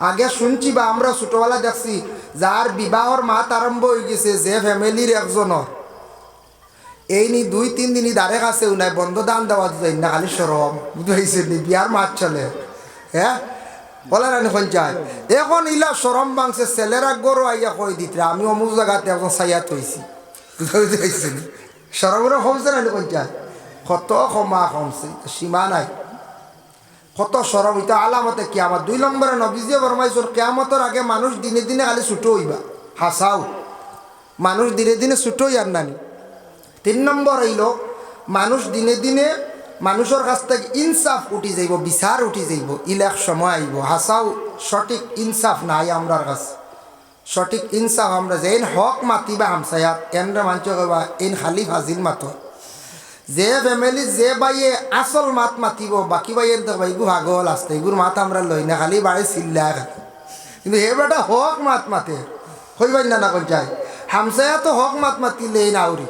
আগে শুনছি বা আমরা ছোটবেলা দেখছি যার বিবাহর মাত আরম্ভ হয়ে গেছে যে ফ্যামিলির একজনের এই নি 2-3 দিনই দাঁড়ে কাছে নাই বন্ধ দান দেওয়া যায় না খালি সরম বুঝতে নি বিয়ার মাত চলে হ্যাঁ বলে রানি পঞ্চায়েত এখন ইলা সরম বাংছে ছেলেরা গরু আইয়া কই দিতে আমি অমুক জায়গাতে এখন সাইয়াত হয়েছি বুঝতে সরমের কমছে রানি পঞ্চায়েত কত ক্ষমা কমছে সীমা নাই কত সরম এটা আলামতে কিয়ামত 2 নম্বরে নবীজি ফরমাইছেন কিয়ামতের আগে মানুষ দিনে দিনে খালি ছুটো হইবা হাসাও মানুষ দিনে দিনে ছুটো আর নানি 3 নম্বর হইল মানুষ দিনে দিনে মানুষের কাছ থেকে ইনসাফ উঠি যাইব বিচার উঠি যাইব ইলাক সময় আইব হাসাও সঠিক ইনসাফ নাই আমরার কাছে সঠিক ইনসাফ আমরা যেন হক মাতিবা হামসায়াত এনরা মানছ কবা ইন খালি ফাজিল মাতো যে ফ্যামিলি যে বাইয়ে আসল মাত মাতিব বাকি বাইয়ের দেখবা এগু ভাগল আসতে এগুর মাত আমরা লই না খালি বাড়ি চিল্লা কিন্তু হে বেটা হক মাত মাতে হইবাই না কোন চাই হামসায়া তো হক মাত মাতিলে না আউরি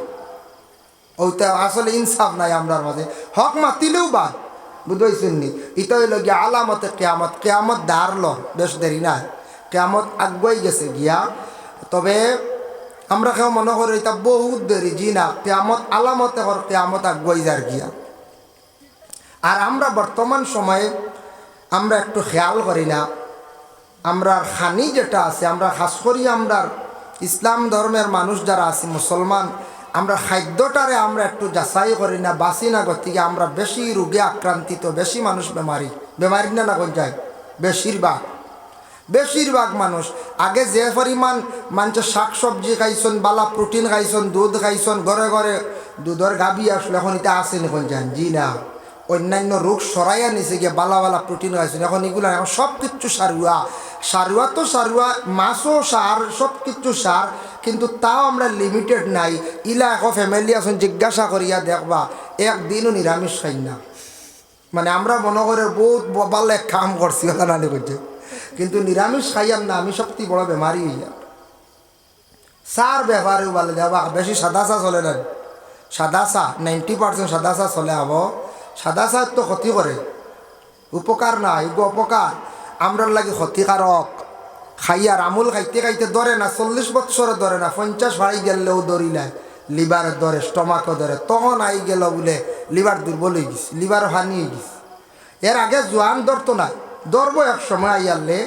ওইটা আসলে ইনসাফ নাই আমরার মাঝে হক মাতিলেও বা বুঝতেছেন নি এটা হইল গিয়া আলামতে কেয়ামত কেয়ামত দাঁড়ল বেশ দেরি নাই কেয়ামত আগুয়াই গেছে গিয়া তবে আমরা কেউ মনে করি এটা বহুত দেরি জি না কেয়ামত আলামতে কর কেয়ামত আগুয়াই যার গিয়া আর আমরা বর্তমান সময়ে আমরা একটু খেয়াল করি না আমরা খানি যেটা আছে আমরা খাস করি আমরা ইসলাম ধর্মের মানুষ যারা আছি মুসলমান আমরা খাদ্যটারে আমরা একটু যাচাই করি না বাঁচি না গতিকে আমরা বেশি রোগে আক্রান্তিত বেশি মানুষ বেমারি না কোন যায় বেশিরভাগ মানুষ আগে যে পরিমাণ মানুষের শাকসবজি খাইছেন বালা প্রোটিন খাইছেন দুধ খাইছেন ঘরে ঘরে দুধের গাবি আসলে এখন এটা আসেনি কোন যান জি না অন্যান্য রোগ সরাইয়া নিছে গিয়ে বালা বালা প্রোটিন খাইছেন এখন এগুলো এখন সব কিছু সারুয়া তো সারুয়া মাছও সার সব কিছু সার কিন্তু তাও আমরা লিমিটেড নাই ইলা এখন ফ্যামিলি আছেন জিজ্ঞাসা করিয়া দেখবা একদিনও নিরামিষ খাই না মানে আমরা মনে করে বহুত ভালো কাম করছি নানি করছে কিন্তু নিরামিষ খাইয়াম না আমি সবথেকে বড় বেমারি হইয়া সার ব্যবহারেও ভালো দেওয়া বেশি সাদা চা চলে না সাদা চা 90% সাদা চা চলে হব সাদা চা তো ক্ষতি করে উপকার না এগুলো অপকার আমরার লাগে ক্ষতিকারক খাইয়ার আমুল খাইতে খাইতে ধরে না 40 বছরে ধরে না 50 ভাই গেলেও ধরিলে লিভারের ধরে স্টমাকও ধরে তখন আই গেল বলে লিভার দুর্বল হয়ে গেছে লিভার হানি হয়ে গেছে এর আগে জোয়ান ধরতো না ধরবো এক সময় আইয়ারলে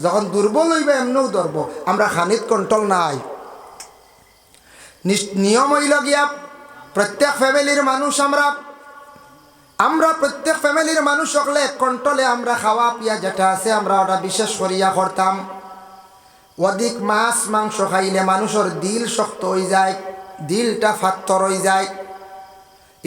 যখন দুর্বল হইবে এমনিও ধরবো আমরা খানিত কন্ট্রোল নাই নিয়ম হইল গিয়া প্রত্যেক ফ্যামিলির মানুষ আমরা প্রত্যেক ফ্যামিলির মানুষ হলে কন্ট্রোলে আমরা খাওয়া পিয়া যেটা আছে আমরা ওটা বিশেষ করিয়া করতাম অধিক মাছ মাংস খাইলে মানুষের দিল শক্ত হয়ে যায় দিলটা ফাত্তর হয়ে যায়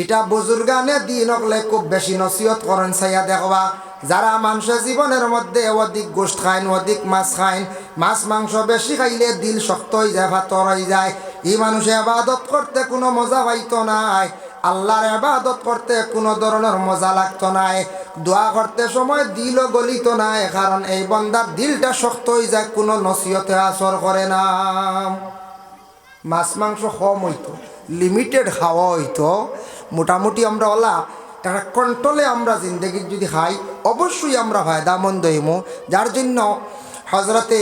এটা বুজুর্গানে দিন হলে খুব বেশি নসিহত করেন চাইয়া দেখবা যারা মানুষের জীবনের মধ্যে অধিক গোষ্ঠ খাইন অধিক মাছ খাইন মাছ মাংস বেশি খাইলে দিল শক্ত হয়ে যায় ফাত্তর হয়ে যায় এই মানুষে ইবাদত করতে কোনো মজা পাইতো নাই আল্লাহর ইবাদত করতে কোনো ধরনের মজা লাগতো নাই দোয়া করতে সময় দিলও গলিত নাই কারণ এই বন্দার দিলটা শক্ত হয়ে যায় কোনো নসিহতে আসর করে না মাছ মাংস কম হইতো লিমিটেড খাওয়া হইতো মোটামুটি আমরা ওলা একটা কন্ট্রোলে আমরা জিন্দগির যদি খাই অবশ্যই আমরা ফায়দামন্দ হইমো যার জন্য হজরতে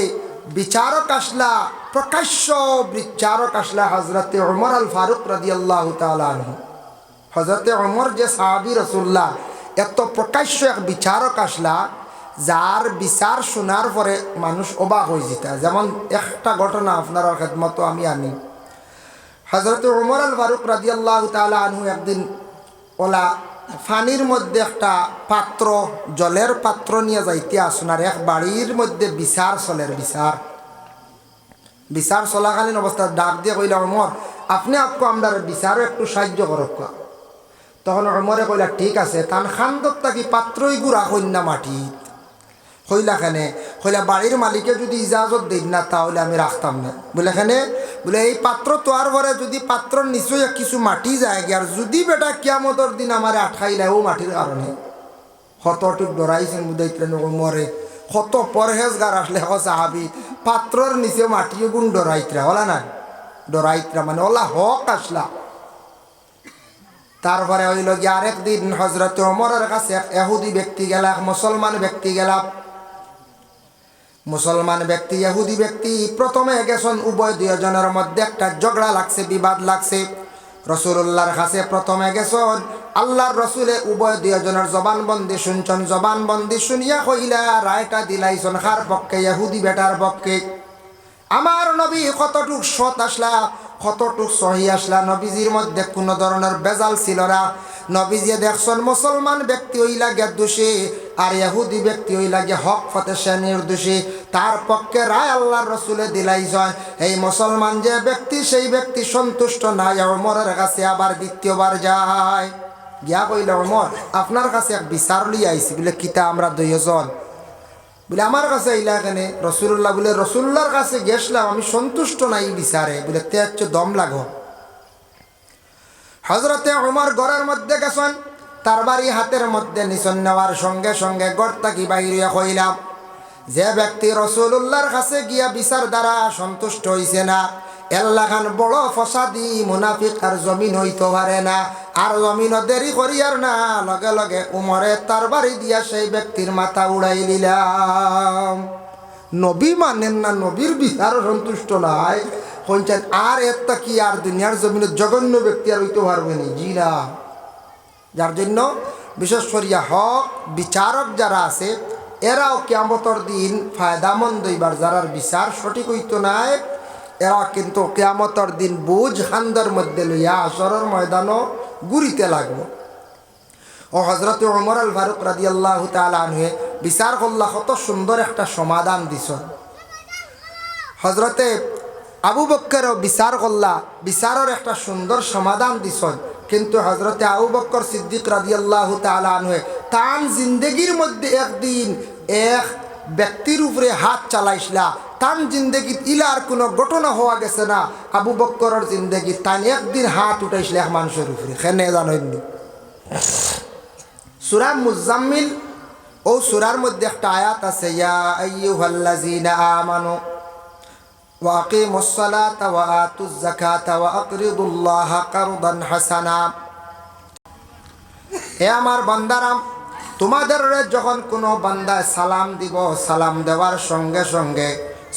বিচারক আসলা প্রকাশ্য বিচারক আসলা হজরতে ওমর আল ফারুক রাদিয়াল্লাহু তাআলা আনহু হজরতে ওমর যে সাহাবী রাসূলুল্লাহ এত প্রকাশ্য এক বিচারক আসলা যার বিচার শোনার পরে মানুষ অবাক হয়ে যেত যেমন একটা ঘটনা আপনার খেদমত আমি আনি হজরতে ওমর আল ফারুক রাদিয়াল্লাহু তাআলা আনহু একদিন ওলা পানির মধ্যে একটা পাত্র জলের পাত্র নিয়ে যাইতে আসুনার এক বাড়ির মধ্যে বিচার চলের বিচার চলাকালীন অবস্থা ডাক দিয়ে কইলা ওমর আপনি আপকো আমরা বিচারও একটু সাহায্য করক তখন ওমরে কইলা ঠিক আছে তান খান্দত থাকি পাত্রই গুড়া কন্যা মাটিত কইলা খানে কইলা বাড়ির মালিকে যদি ইজাজত দেন না তাহলে আমি রাখতাম না বলে খানে বলে এই পাত্র তোয়ার পরে যদি পাত্রর নিশ্চয় কিছু মাটি যায় আর যদি বেটা কিয়ামতের দিন আমার আটকাইলে ও মাটির কারণে কতটুক ডরাইছেন বুঝাইতেন মরে কত পরহেজগার আসলে সাহাবি পাত্রর নিচে মাটিও গুণ ডরাইতরা ওলা না ডরাইতরা মানে ওলা হক আসলা তারপরে হইল গিয়ে আরেকদিন হজরত ওমরের কাছে এক ইহুদি ব্যক্তি গেলা এক মুসলমান ব্যক্তি গেলা মুসলমান ব্যক্তি ইহুদি ব্যক্তি প্রথমে গেছেন, উভয় দুজনের মধ্যে একটা ঝগড়া লাগছে, বিবাদ লাগছে। রাসূলুল্লাহর কাছে প্রথমে গেছেন, আল্লাহর রসুলে উভয় দুজনের জবানবন্দি শুনছেন। জবানবন্দি শুনিয়া কইলা রায়টা দিলাইছেন কার পক্ষে? ইহুদি বেটার পক্ষে। আমার নবী কতটুক সৎ আসলা, কতটুক সহি আসলা, নবীজির মধ্যে কোনো ধরনের বেজাল ছিল না। নবীজি দেখছেন মুসলমান ব্যক্তি ওই লাগে দোষী, আর ইহুদি ব্যক্তি ওই লাগে হক ফতে সে নির্দোষী। তার পক্ষে রায় আল্লাহর রসুলে দিলাই যায়। এই মুসলমান যে ব্যক্তি, সেই ব্যক্তি সন্তুষ্ট নাই, ওমরের কাছে আবার দ্বিতীয়বার যায়। গিয়া কইল, ওমর আপনার কাছে এক বিচার লিয়ে আইছি। বলে কিতা? আমরা দুইজন। বলে আমার কাছে আইলা এখানে? রসুল্লাহ। বলে রসুল্লাহর কাছে গেছিলাম, আমি সন্তুষ্ট নাই বিচারে। বলে তে হচ্ছে দম লাগো। হজরতে ওমর ঘরের মধ্যে গেছেন, তার বাড়ি হাতের মধ্যে নিচন নেওয়ার সঙ্গে সঙ্গে ঘর থাকি বাইরে কইলাম, যে ব্যক্তি রসুল্লাহর কাছে গিয়া বিচার দ্বারা সন্তুষ্ট হইছে না, এল্লাখান বড় ফসাদি মুনাফিক আর জমিন হইতে পারে না। আর জমিন দেরি করিয়ার না, লগে লগে উমরে তার বাড়ি দিয়া সেই ব্যক্তির মাথা উড়াই দিলাম। নবী মানেন না, নবীর বিচার সন্তুষ্ট নাই, কইছেন আর একটা কি আর দুনিয়ার জমিনের জঘন্য ব্যক্তি আর হইতে পারবে না? জি না। যার জন্য বিশেষ করিয়া হক বিচারক যারা আছে, এরাও কিয়ামতের দিন ফায়দামন্দ হইবার, যারার বিচার সঠিক হইতো নাই, এরা কিন্তু কিয়ামতের দিন বুঝ খান্দার মধ্যে লইয়া আসরের ময়দানও ঘুরিতে লাগবো। ও হজরত ওমর আল ফারুক রাদিয়াল্লাহু তাআলা আনহু বিচার করলা, কত সুন্দর একটা সমাধান দিছেন। হজরতে আবু বক্করও বিচার করলা, বিচারের একটা সুন্দর সমাধান দিছেন। কিন্তু হজরতে আবু বক্কর সিদ্দিক রাদিয়াল্লাহু তাআলা আনহু তান জিন্দগির মধ্যে একদিন এক ব্যক্তির উপরে হাত চালাইছিলা, তান জিন্দগিত ইলার কোনো ঘটনা হওয়া গেছে না। আবু বক্করের জিন্দগি তান একদিন হাত উঠাইছিল এক মানুষের উপরে। কেন জানেননি? সূরা মুজাম্মিল ও সূরার মধ্যে একটা আয়াত আছে, ইয়া আইয়ুহাল্লাযীনা আমানু ওয়া আকিমুস সালাতা ওয়া আতুজ যাকাতা ওয়া আকরিদুল্লাহা কারদান হাসানা। হে আমার বান্দারা, তোমাদের যখন কোনো বান্দায় সালাম দিব, সালাম দেওয়ার সঙ্গে সঙ্গে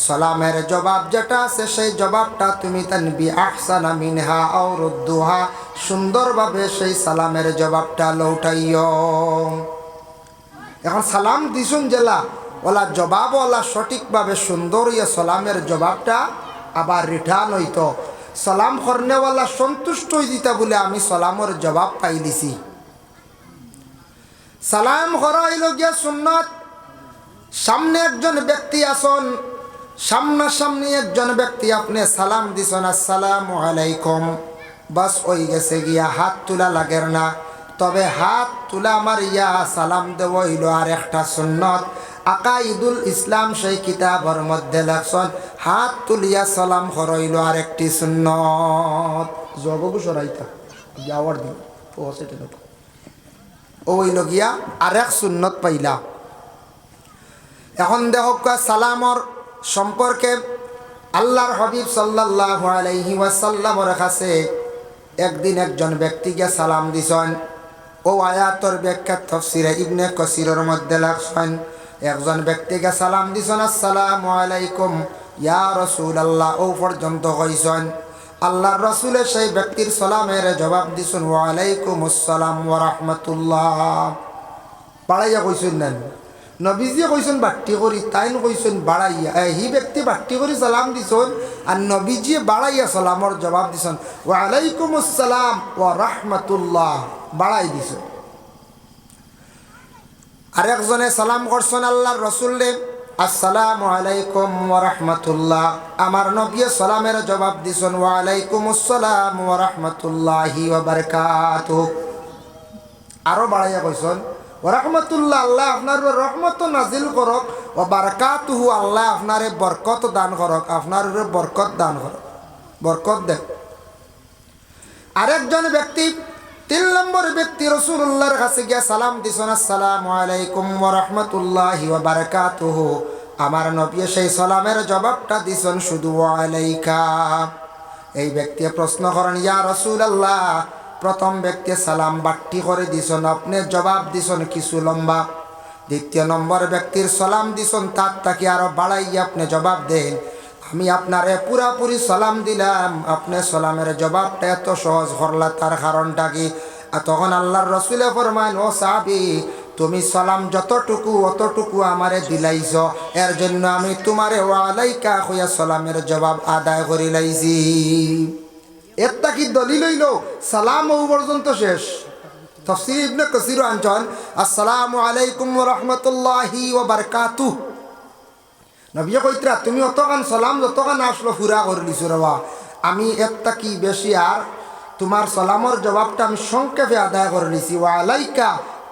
সালামের জবাব যেটা আছে, সেই জবাবটা তুমি তানবি আহসানা মিনহা আও রুদ্দুহা, সুন্দরভাবে সেই সালামের জবাবটা লৌটাইও। এখন সালাম দিছুন জেলা ওলা জবাব ওলা সঠিকভাবে সুন্দর ইয়ে সালামের জবাবটা আবার রিটার্ন হইতো। সালাম করনেওয়ালা সন্তুষ্ট হয়ে দিতা বলে আমি সালামের জবাব পাই দিছি। সালাম করা হইল গিয়া সুন্নত। সামনে একজন ব্যক্তি আসন, সামনাসামনি একজন ব্যক্তি, আপনি সালাম দিছেন আসসালামু আলাইকুম, বাস ওই গেছে গিয়া, হাত তোলা লাগের না। তবে হাত তোলা আমার ইয়া সালাম দেব হইল আর একটা সুন্নত। আকাইদুল ইসলাম সেই কিতাবের মধ্যে লেখছেন, হাত তুলিয়া সালাম হইল আর একটি সুন্নত। জগবু সরাইতা যাওয়ার দিন ওই লগিয়া আর এক সুন্নত পাইলা। এখন দেখো সালামর সম্পর্কে আল্লাহর হাবিব সাল্লাল্লাহু আলাইহি ওয়াসাল্লামের কাছে একদিন একজন ব্যক্তিকে সালাম দিছেন। ও আয়াতর ব্যাখ্যা তাফসীরে ইবনে কাসিরের মধ্যে লেখছেন, একজন ব্যক্তিকে সালাম দিছেন আসসালামু আলাইকুম ইয়া রাসূলুল্লাহ, ও পর্যন্ত কইছেন। আল্লাহর রাসূলের সেই ব্যক্তির সালামের জবাব দিছেন ওয়া আলাইকুমুস সালাম ওয়া রাহমাতুল্লাহ। বাড়াইয়া কইছেন না, নবীজি কইছেন বাট্টি করি, তাইন কইছেন বাড়াইয়া। হি ব্যক্তি বাট্টি করি সালাম দিছেন, আর নবীজি বাড়াইয়া সালামর জবাব দিছেন ওয়া আলাইকুমুস সালাম ওয়া রাহমাতুল্লাহ, বাড়াই দিছেন। আরেকজনে সালাম করছেন আল্লাহর রাসূলে, আসসালামু আলাইকুম ওয়া রাহমাতুল্লাহ। আমার নবী সালামের জবাব দিছেন ওয়া আলাইকুমুস সালাম ওয়া রাহমাতুল্লাহি ওয়া বারাকাতুহু। আরো বাড়াইয়া কইছেন ওয়া রাহমাতুল্লাহ, আল্লাহ আপনার রহমত নাজিল করক, ওয়া বারাকাতুহু, আল্লাহ আপনারে বরকত দান করক, আপনার বরকত দান করক, বরকত দেন। আরেকজন ব্যক্তি, 3 নম্বর ব্যক্তি রাসূলুল্লাহর কাছে গিয়া সালাম দিছেন আসসালামু আলাইকুম ওয়া রাহমাতুল্লাহি ওয়া বারাকাতুহু। আমার নবী সেই সালামের জবাবটা দিছেন শুধু ওয়া আলাইকা। এই ব্যক্তি প্রশ্ন করেন, ইয়া রাসূলুল্লাহ, প্রথম ব্যক্তি সালাম বাট্টি করে দিছেন, আপনি জবাব দিছেন কিছু লম্বা। দ্বিতীয় নম্বর ব্যক্তির সালাম দিছেন তার তাকে আরো বাড়াইয়া আপনি জবাব দেন, আমি আপনারে পুরাপুরি সালাম দিলাম, আপনি সালামের জবাবটা এত সহজ করলা, তার কারণটা কি? আর তখন আল্লাহর রসুলে ফরমান, ও সাহাবী, তুমি সালাম যতটুকু অতটুকু আমারে দিলাইছ, এর জন্য আমি তোমারে ওয়ালাইকা হইয়া সালামের জবাব আদায় করি লাইছি। একটা কি দলিল হইল? সালাম ও পর্যন্ত শেষ। তাফসীর ইবনে কাসীর আনছেন, আসসালামু আলাইকুম ওয়া রাহমাতুল্লাহি ওয়া বারাকাতুহু। নবী কইতরা তুমি অতখান সালাম যতখান আসলো পুরা করে দিছো রে বাবা, আমি একটা কি বেশি আর তোমার সালামের জবাবটা আমি সংক্ষেপে আদায় করে নিছি। ওয়া আলাইকা,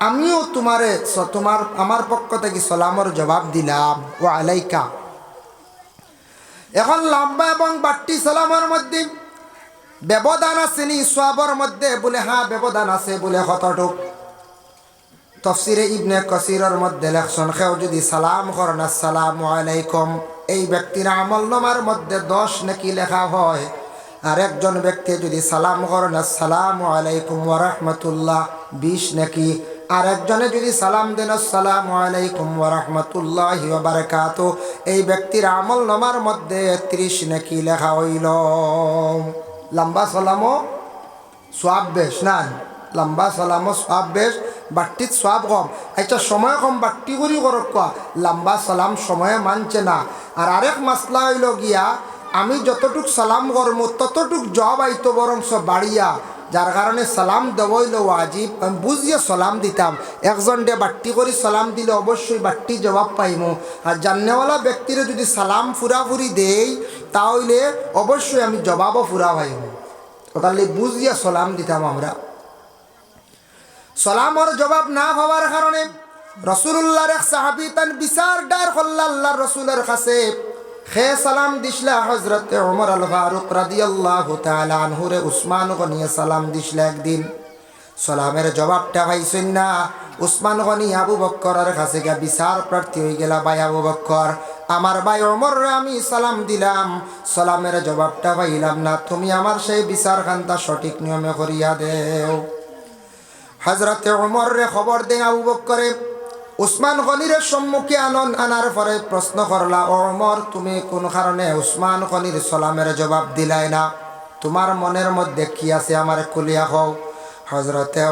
আমিও তোমারে আমার পক্ষ থেকে সালামের জবাব দিলাম। ওয়া আলাইকা। এখন লম্বা এবং বাট্টি সালামের মধ্যে ব্যবধান আছে নি? সওয়াবের মধ্যে বলে হ্যাঁ ব্যবধান আছে। বলে কতটুক? তাফসীরে ইবনে কাসীরের মধ্যে লেখছেন, কেউ যদি সালাম করেন আসসালামু আলাইকুম, এই ব্যক্তির আমলনামার মধ্যে 10 নেকি লেখা হয়। আর একজন ব্যক্তি যদি সালাম করেন আসসালামু আলাইকুম ওয়া রাহমাতুল্লাহ, 20 নেকি। আর একজনে যদি সালাম দেন আসসালামু আলাইকুম ওয়া রাহমাতুল্লাহি ওয়া বারাকাতুহু, এই ব্যক্তির আমলনামার মধ্যে 30 নেকি লেখা হইল। লম্বা সালামও সওয়াব বেশ না? লম্বা সালামও সওয়াব বেশ, বাট্টিত সওয়াব কম। আচ্ছা সময় কম বাট্টি করি করক কোয়া, লম্বা সালাম সময়ে মানছে না। আর আরেক মাসলা হইল গিয়া, আমি যতটুক সালাম করবো ততটুক জব আইতো বরংস বাড়িয়া, যার কারণে সালাম দেব হইল ওয়াজিব। আমি বুঝিয়ে সালাম দিতাম, একজন ডে বাট্টি করে সালাম দিলে অবশ্যই বাট্টি জবাব পাইমু। আর জান্নেওয়ালা ব্যক্তিরে যদি সালাম ফুরাফুরি দেই তাহলে অবশ্যই আমি জবাবও ফুরা পাইমু। তাহলে বুঝিয়া সালাম দিতাম আমরা। সালামর জবাব না হওয়ার কারণে রাসূলুল্লাহর এক সাহাবী তান বিচার ডার করল আল্লাহর রাসূলের কাছে। খে সালাম দিছলা হযরতে ওমর আল ফারুক রাদিয়াল্লাহু তাআলা আনহু রে উসমান গনি সালাম দিছলা। একদিন সালামের জবাবটা পাইছেন না। উসমান গনি আবু বকরের কাছে গিয়া বিচার প্রার্থী হয়ে গেলা, ভাই আবু বকর, আমার ভাই ওমর রে আমি সালাম দিলাম, সালামের জবাবটা পাইলাম না, তুমি আমার সেই বিচার খানটা সঠিক নিয়মে করিয়া দেও। হযরতে ওমর রে খবর দেন আবু বকরে উসমান গনির সম্মুখে আনার পরে প্রশ্ন করলা, ও ওমর, তুমি কোন কারণে উসমান গনির সালামের জবাব দিলাই না? তোমার মনের মধ্যে কি আছে আমার খুলিয়া কও। হযরতে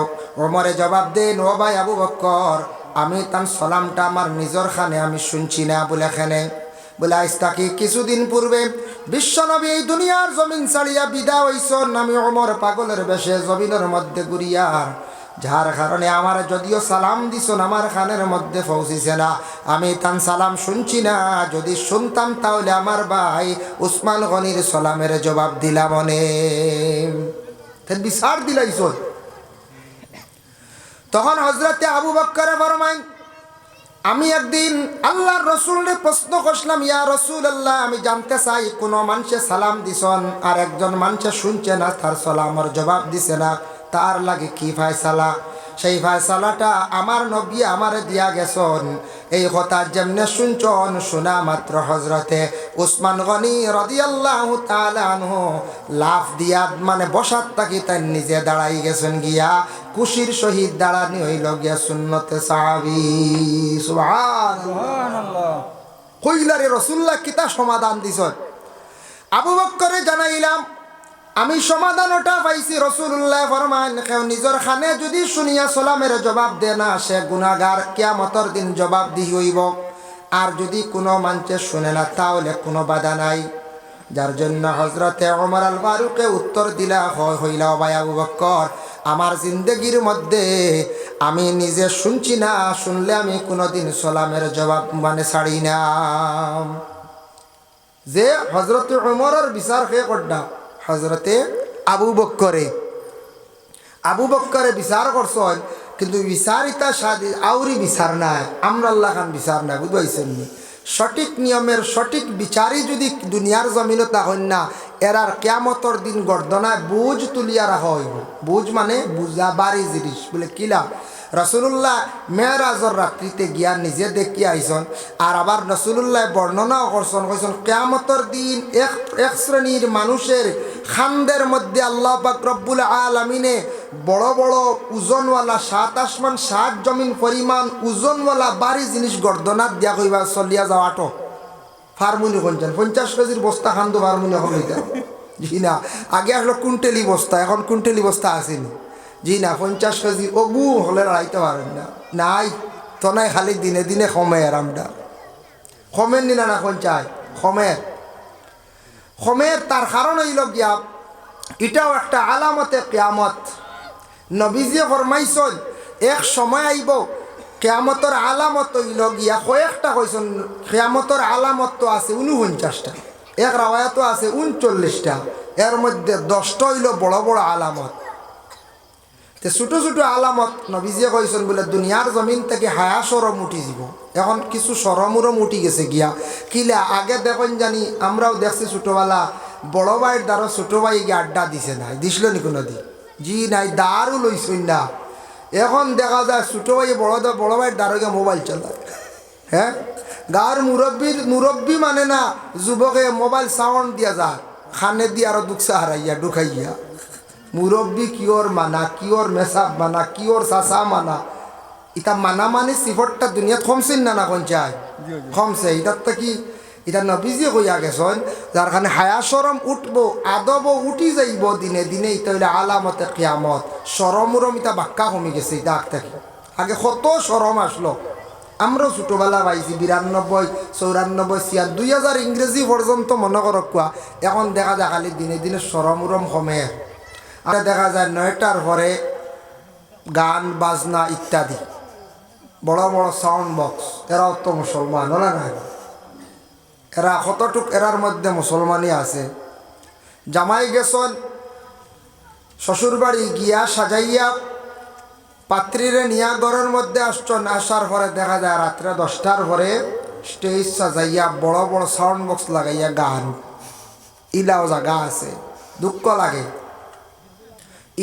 ওমরে জবাব দেন, ও ভাই আবু বকর, আমি তার সালামটা আমার নিজের খানে আমি শুনছি না। বলে খানে? বলে আজ তাকে কিছুদিন পূর্বে বিশ্বনবী এই দুনিয়ার জমিন ছাড়িয়া বিদায় হইছেন, আমি ওমর পাগলের বেশে জমিনের মধ্যে ঘুরিয়ার, যার কারণে আমার যদিও সালাম দিছেন আমার খানের মধ্যে পৌঁছিছে না, আমি তান সালাম শুনছি না। যদি শুনতাম তাহলে আমার ভাই উসমান গনির সালামের জবাব দিলাম অনেক বিচার দিলাইছ। তখন হযরতে আবু বকর ফরমাইন, আমি একদিন আল্লাহর রাসূলকে প্রশ্ন করলাম, ইয়া রাসূলুল্লাহ, আমি জানতে চাই কোন মানুষে সালাম দিছেন আর একজন মানুষে শুনছে না, তার সালামের জবাব দিছে না, তার লাগে কি ফায়সালা? সেই ফায়সালাটা আমার নবী আমারে দিয়া গেছেন। এই কথা যেমনে শুনছন, শোনা মাত্র হযরতে উসমান গনি রাদিয়াল্লাহু তাআলা আনহু লাফ দিয়া মানে বসাত থাকি তাই নিজে দাঁড়াই গেছেন গিয়া, খুশির সহিত দাঁড়ানি হইল গিয়া সুন্নতে সাহাবী। সুবহানাল্লাহ। কইলারে রাসূলুল্লাহ কিতা সমাধান দিছেন? আবু বকরে জানাইলাম, আমি সমাধান ওটা পাইছি। রাসূলুল্লাহ ফরমান, কেউ নিজের খানে যদি শুনিয়া সালামের জবাব দে না, সে গুনাহগার, কিয়ামতের দিন জবাব দি হইব। আর যদি কোনো মানুষে শুনে না তাহলে কোনো বাধা নাই। যার জন্য হযরতে ওমর আল ফারুকে উত্তর দিলা হইলা, ভাই আবু বকর, আমার জিন্দগির মধ্যে আমি নিজে শুনছি না, শুনলে আমি কোনোদিন সালামের জবাব মানে ছাড়ি না। যে হযরতে ওমরের বিচার কে করডা? হযরতে আবু বকরে বিচার করছেন, কিন্তু বিচারিতা সাদি আউরি বিচার নাই, আমরা আল্লাহ খান বিচার নাই। বুঝাইছেন? সঠিক নিয়মের সঠিক বিচারই যদি দুনিয়ার জমিনে তখন না, এরার কিয়ামতের দিন গর্দনায় বুঝ তুলিয়া রাখা হইব। বুঝ মানে বুঝা বাড়ি জিনিস। বলে কিলা? রাসূলুল্লাহ মেরাজের রাত্রিতে গিয়া নিজে দেখি আইসন। আর আবার রাসূলুল্লাহ বর্ণনাও করছেন, কইছেন কিয়ামতের দিন এক শ্রেণীর মানুষের খানদের মধ্যে আল্লাহ পাক রব্বুল আলামিনে বড় বড় ওজনওয়ালা 7 আসমান 7 জমিন পরিমাণ ওজনওয়ালা বাড়ি জিনিস গর্দনাত দিয়া কইবা চলিয়া যাওয়াটো ফার্মুনি কোনছেন 50 কেজির বস্তা খান্দো ফার্মুনি এখন লইতে জি না। আগে আসলো কুইন্টেলি বস্তা, এখন কুইন্টেলি বস্তা আসেনি জি না। 50 কেজি অগু হলে লড়াইতে পারেন না, নাই তো নাই, খালি দিনে দিনে কমে। আর আমরা কমের নিনা না কোন চাই কমের তার কারণ হইল গিয়া এটাও একটা আলামতে কিয়ামত। নবীজিয়ে ফরমাইছেন এক সময় আইব কিয়ামতের আলামত হইল গিয়া কয়েকটা কইছেন। কিয়ামতের আলামত তো আছে 49টা, এক রাওয়ায়াতও আছে 39টা, এর মধ্যে 10টা হইল বড় বড় আলামত। তে ছোটো ছোটো আলামত নবীজিয়ে কইছেন বলে দুনিয়ার জমিন থেকে হায়া সরম উঠি যাব। এখন কিছু সরমুরম উঠি গেছে গিয়া কিলা আগে দেখুন জানি আমরাও দেখছি ছোটোবেলা বড় ভাইয়ের দ্বারা ছোটো ভাই গিয়ে আড্ডা দিছে নাই, দিছিল নি কোনো দিন? জি নাই, দাঁড়ও লইছই না। এখন দেখা যায় ছোটো ভাই বড় ভাইয়ের দ্বারা গিয়ে মোবাইল চালায়। হ্যাঁ, গাঁর মুরব্বী মানে না যুবকে মোবাইল সাউন্ড দিয়া যায়, খানে দিয়ে আরো দুঃখা হারাইয়া ঢুকাইয়া। মুরব্বী কিওর মানা, কিওর মেসাব মানা, কিওর চাষা মানা, ইটা মানা মানে সিফরটা দুনিয়াত কমছেন না কোন চাই কমছে। ইটার তো কি এটা নবীজি কইয়া গেছেন যার কারণে হায়া সরম উঠবো, আদব উঠি যাইব দিনে দিনে। এটা হইলে আলামতে কিয়ামত। সরমুরম এটা বাক্কা কমে গেছে। এটা আগ থেকে আগে কত সরম আসলো, আমরাও ছোটোবেলা পাইছি 92, 94, 96, 2000 ইংরেজি পর্যন্ত মনে করক কোয়া। এখন দেখা যায় খালি দিনে দিনে সরমুরম কমে। আর দেখা যায় 9টার পরে গান বাজনা ইত্যাদি বড় বড় সাউন্ড বক্স। এরাও তো মুসলমান হলে না? এরা কতটুক এরার মধ্যে মুসলমানই আছে। জামাই গেছন শ্বশুরবাড়ি গিয়া সাজাইয়া পাত্রীরে নিয়া ঘরের মধ্যে আসছেন। আসার পরে দেখা যায় রাত্রে 10টার পরে স্টেজ সাজাইয়া বড় বড় সাউন্ড বক্স লাগাইয়া গান। ইলাও জায়গা আছে, দুঃখ লাগে।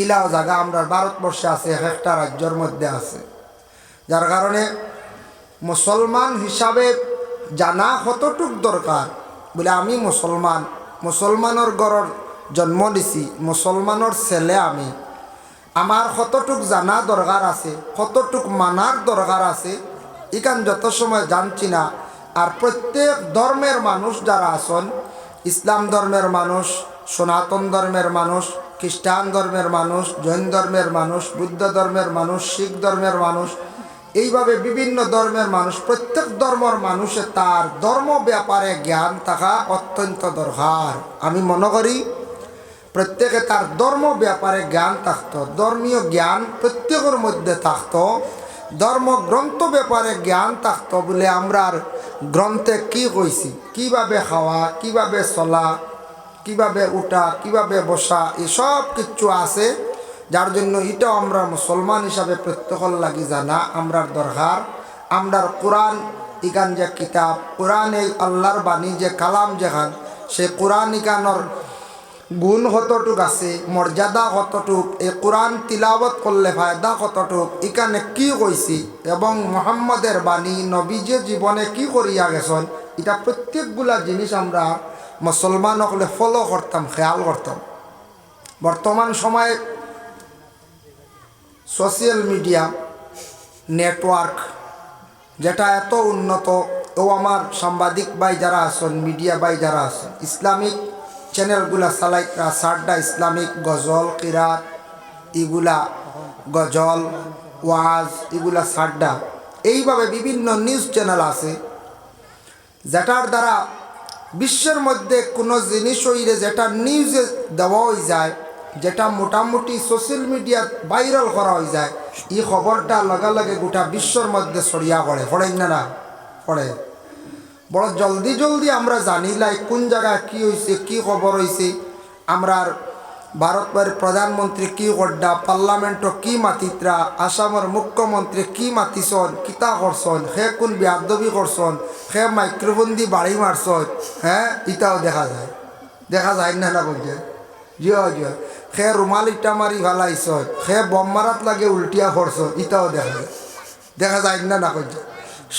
ইলাও জায়গা আমরা ভারতবর্ষে আছে, একটা রাজ্যের মধ্যে আছে। যার কারণে মুসলমান হিসাবে জানা কতটুক দরকার বলে আমি মুসলমানের ঘরের জন্ম দিছি, মুসলমানের ছেলে আমি, আমার কতটুক জানা দরকার আছে, কতটুক মানার দরকার আছে, এখান যত সময় জানছি না। আর প্রত্যেক ধর্মের মানুষ যারা আছেন, ইসলাম ধর্মের মানুষ, সনাতন ধর্মের মানুষ, খ্রিস্টান ধর্মের মানুষ, জৈন ধর্মের মানুষ, বুদ্ধ ধর্মের মানুষ, শিখ ধর্মের মানুষ, এইভাবে বিভিন্ন ধর্মের মানুষ, প্রত্যেক ধর্মের মানুষের তার ধর্ম ব্যাপারে জ্ঞান থাকা অত্যন্ত দরকার। আমি মনে করি প্রত্যেকে তার ধর্ম ব্যাপারে জ্ঞান থাকতো, ধর্মীয় জ্ঞান প্রত্যেকের মধ্যে থাকতো, ধর্মগ্রন্থ ব্যাপারে জ্ঞান থাকতো বলে আমরার গ্রন্থে কি কইছি, কিভাবে খাওয়া, কিভাবে চলা, কিভাবে উঠা, কিভাবে বসা, এসব কিছু আছে। যার জন্য এটাও আমরা মুসলমান হিসাবে প্রত্যেকের লাগি জানা আমরার দরকার। আমরার কোরআন ইকান যে কিতাব, কোরআন এই আল্লাহর বাণী যে কালাম যেখান, সে কোরআন ইকানোর গুণ কতটুক আছে, মর্যাদা কতটুক, এই কোরআন তিলাবত করলে ফায়দা কতটুক, এখানে কি কইছি এবং মুহাম্মদের বাণী নবীজে জীবনে কি করিয়া গেছেন, এটা প্রত্যেকগুলা জিনিস আমরা মুসলমান হলে ফলো করতাম, খেয়াল করতাম। বর্তমান সময়ে সোশ্যাল মিডিয়া নেটওয়ার্ক যেটা এত উন্নত, ও আমার সাংবাদিক ভাই যারা আছেন, মিডিয়া ভাই যারা আছেন, ইসলামিক চ্যানেলগুলা চালাইরা সারডা ইসলামিক গজল, কিরাত, এগুলা গজল, ওয়াজ, এগুলা সারডা, এইভাবে বিভিন্ন নিউজ চ্যানেল আছে যেটার দ্বারা বিশ্বের মধ্যে কোনো জিনিস হইলে যেটা নিউজে দেওয়া হয়ে যায়, যেটা মোটামুটি সোশ্যাল মিডিয়া ভাইরাল করা হয়ে যায়, এই খবরটা লগে লগে গোটা বিশ্বর মধ্যে ছড়িয়া পড়ে না পড়ে। বড় জলদি জলদি আমরা জানিলাই কোন জায়গায় কি হয়েছে, কি খবর হয়েছে। আমরার ভারতের প্রধানমন্ত্রী কি করডা, পার্লামেন্টও কি মাতিত্রা, আসামের মুখ্যমন্ত্রী কি মাতিছন, কিতা করছন, সে কোন বেয়াদবি করছন, সে মাইক্রোফোন দিয়ে বাড়ি মারছন, হ্যাঁ ইটাও দেখা যায় না বলছে। জিও সে রুমাল ইটা মারি ভালাইছ, সে বম মারাত লাগে উল্টিয়া করছ, ইটাও দেখা যায় না করছে।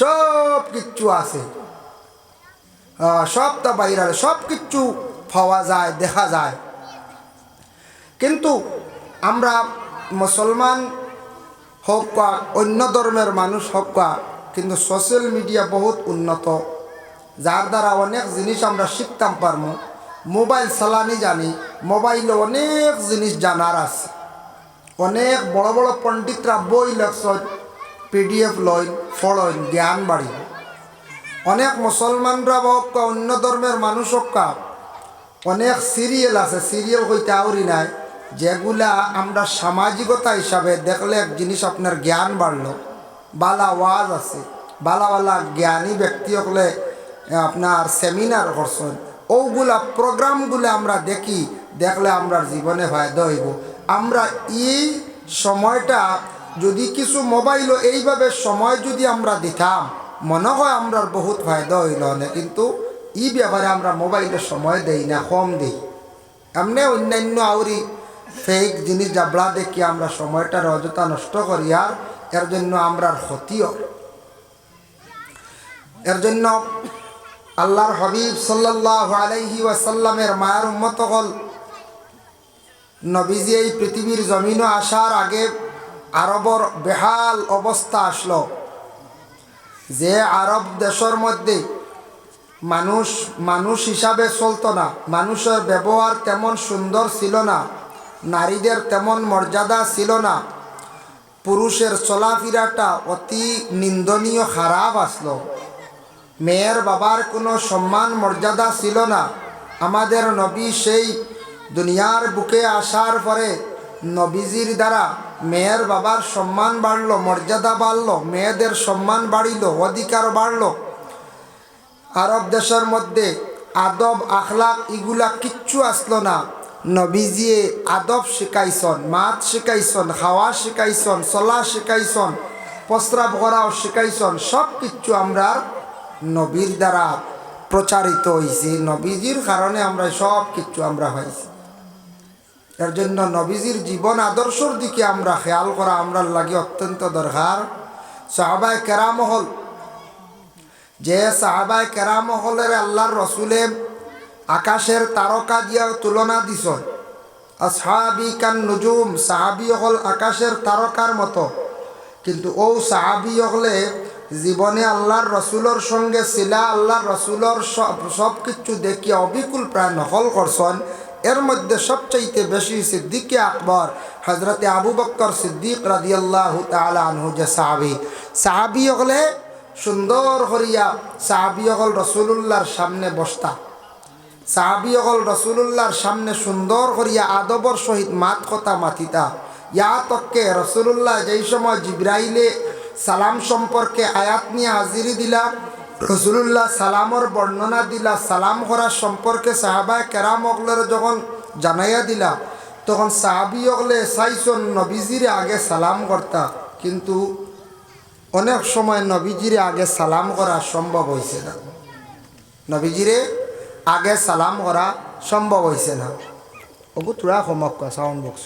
সব কিচ্ছু আছে, সবটা বাইরে সব কিছু পাওয়া যায়, দেখা যায়। কিন্তু আমরা মুসলমান হোক বা অন্য ধর্মের মানুষ হোক বা, কিন্তু সোশ্যাল মিডিয়া বহুত উন্নত, যার দ্বারা অনেক জিনিস আমরা শিখতাম পারবো। মোবাইল চালানি জানি, মোবাইলে অনেক জিনিস জানার আছে। অনেক বড় বড় পণ্ডিতরা বই লেখছেন, PDF লইন ফলইন, জ্ঞান বাড়ি। অনেক মুসলমানরা হোক বা অন্য ধর্মের মানুষ হোক বা, অনেক সিরিয়াল আছে, সিরিয়াল হইতে আউরি নাই, যেগুলা আমরা সামাজিকতা হিসাবে দেখলে এক জিনিস আপনার জ্ঞান বাড়লো। বালা ওয়াজ আছে, বালা বালা জ্ঞানী ব্যক্তি হলে আপনার সেমিনার করছেন, ওগুলা প্রোগ্রামগুলো আমরা দেখি, দেখলে আমরা জীবনে ফায়দা হইব। আমরা এই সময়টা যদি কিছু মোবাইল এইভাবে সময় যদি আমরা দিতাম, মনে হয় আমরা বহুত ফায়দা হইল না, কিন্তু এই ব্যাপারে আমরা মোবাইলের সময় দেই না, কম দিই। এমনি অন্যান্য আউরি ফেক জিনিস জাবলা দেখি আমরা সময়টার অযথা নষ্ট করি, আর এর জন্য আমরা ক্ষতিও। এর জন্য আল্লাহর হাবিব সাল্লাল্লাহু আলাইহি ওয়াসাল্লামের মায়ের উম্মত হল, নবীজি এই পৃথিবীর জমিনে আসার আগে আরবর বেহাল অবস্থা আসলো। যে আরব দেশের মধ্যে মানুষ হিসাবে চলতো না, মানুষের ব্যবহার তেমন সুন্দর ছিল না, নারীদের তেমন মর্যাদা ছিল না, পুরুষের চলাফেরাটা অতি নিন্দনীয় খারাপ আসলো, মেয়ের বাবার কোনো সম্মান মর্যাদা ছিল না। আমাদের নবী সেই দুনিয়ার বুকে আসার পরে নবীজির দ্বারা মেয়ের বাবার সম্মান বাড়লো, মর্যাদা বাড়লো, মেয়েদের সম্মান বাড়িল, অধিকার বাড়লো। আরব দেশের মধ্যে আদব আখলাক এগুলা কিচ্ছু আসলো না। নবীজি আদব শিখাইছন, মাত শিখাইছন, খাওয়া শিখাইছন, চলা শিখাইছন, প্রস্রাব করাও শিখাইছন। সব কিছু আমরা নবীর দ্বারা প্রচারিত হয়েছে, নবীজির কারণে আমরা সব কিছু আমরা হয়েছি। এর জন্য নবীজির জীবন আদর্শর দিকে আমরা খেয়াল করা আমরা লাগে অত্যন্ত দরকার। সাহাবায়ে কেরাম হল, যে সাহাবায়ে কেরাম হলের আল্লাহর রসুলে আকাশের তারকা দিয়া তুলনা দিছ, আসহাবি কান নুজুম, সাহাবি হল আকাশের তারকার মতো। কিন্তু ও সাহাবি হলে জীবনে আল্লাহর রসুলের সঙ্গে ছিলা, আল্লাহর রসুলের সব কিছু দেখিয়া অবিকুল প্রায় নকল করছেন। এর মধ্যে সবচাইতে বেশি সিদ্দিকে আকবর হজরতে আবু বকর সিদ্দিক রাদিয়াল্লাহু তাআলা আনহু, যে সাহাবি হলে সুন্দর করিয়া সাহাবি হল রসুলুল্লাহর সামনে বসতা, সাহাবি হল রসুলুল্লাহর সামনে সুন্দর করিয়া আদবর সহিত মাত কথা মাতিতা। ইয়া তককে রসুলুল্লাহ যেই সময় জিব্রাইলে সালাম সম্পর্কে আয়াত নিয়ে হাজিরি দিলা, রসুলুল্লাহ সালামর বর্ণনা দিলা, সালাম করার সম্পর্কে সাহাবায়ে কেরাম অগলের যখন জানাইয়া দিলা, তখন সাহাবি অগলে চাইছন নবীজিরে আগে সালাম করতা, কিন্তু অনেক সময় নবীজিরে আগে সালাম করা সম্ভব হয়েছে না, নবীজিরে আগে সালাম করা সম্ভব হয়েছে না। ওগু তোরা সমক্ষ সাউন্ড বক্স,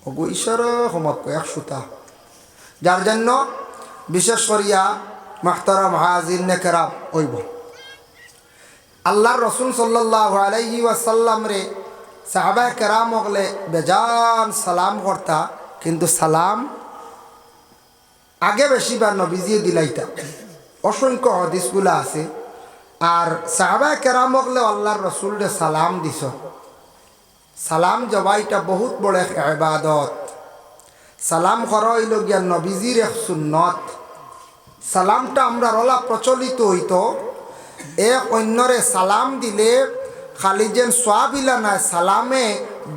ওগু ঈশ্বর সমক্ষ এক সুতা। যার জন্য বিশেষ করিয়া মাহতারাম হাজির নেকেরাম হইব, আল্লাহর রসুল সাল্লাল্লাহু আলাইহি ওয়াসাল্লাম রে সাহাবায়ে কেরাম হলে বেজান সালাম করতা, কিন্তু সালাম আগে বেশিবার নবীজি দিলাইতা। অসংখ্য হাদিসগুলা আছে। আর সাহাবায়ে কেরাম হলে আল্লাহর রসুল রে সালাম দিছ। সালাম জবাইটা বহুত বড় এক ইবাদত। সালাম করা হইল গিয়া নবীজির এক সুন্নত। সালামটা আমরা রলা প্রচলিত হইতো, এক অন্যরে সালাম দিলে খালি যেন সোয়াবিলা নাই, সালামে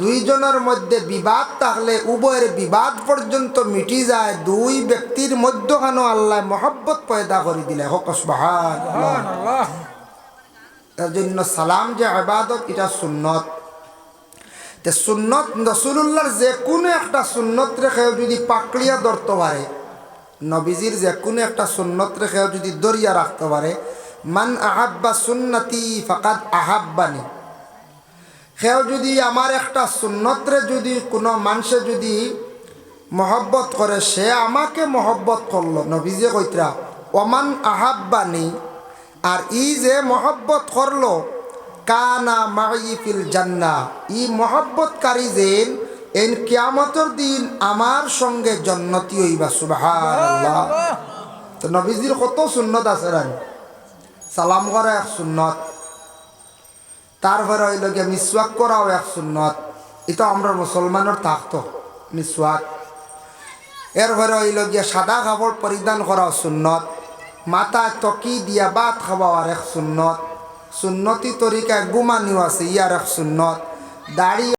দুইজনের মধ্যে বিবাদ থাকলে উভয়ের বিবাদ পর্যন্ত মিটি যায়। দুই ব্যক্তির মধ্যখানে আল্লাহ মহব্বত পয়দা করে দিলে। হোক সুবহানাল্লাহ। এর জন্য সালাম যে ইবাদত, এটা সুন্নত। তে সুন্নত রাসূলুল্লাহর যে কোনো একটা সুন্নত রেখেও যদি পাকড়িয়া ধরতে পারে, নবীজির যে কোনো একটা সুন্নত রেখেও যদি দরিয়া রাখতে পারে, মান আহাব্বা সুন্নতি ফাকাদ আহাব্বানি, সেও যদি আমার একটা সুন্নতরে যদি কোনো মানুষে যদি মহব্বত করে, সে আমাকে মহব্বত করলো। নবীজি কইতরা ওমান আহাব্বানি, আর ই যে মহব্বত করলো, কানা মাই ফিল জান্নাহ, ই মহব্বতকারী যেন এই কিয়ামতের দিন আমার সঙ্গে জন্নতি হইবা সুবহানাল্লাহ। তো নবীজির কত সুন্নত আছে রান, সালাম করা এক সুন্নত, তারপরে হইল গিয়ে মিসওয়াক করাও এক সুন্নত, এটা আমরা মুসলমানের থাকতো মিসওয়াক। এরপরে হইল গিয়া সাদা কাপড় পরিধান করাও সুন্নত, মাথায় তকি দিয়া ভাত খাওয়া আর এক সুন্নত, সুন্নতি তরিকায় ঘুমানিও আছে ইয়ার এক সুন্নত, দাড়ি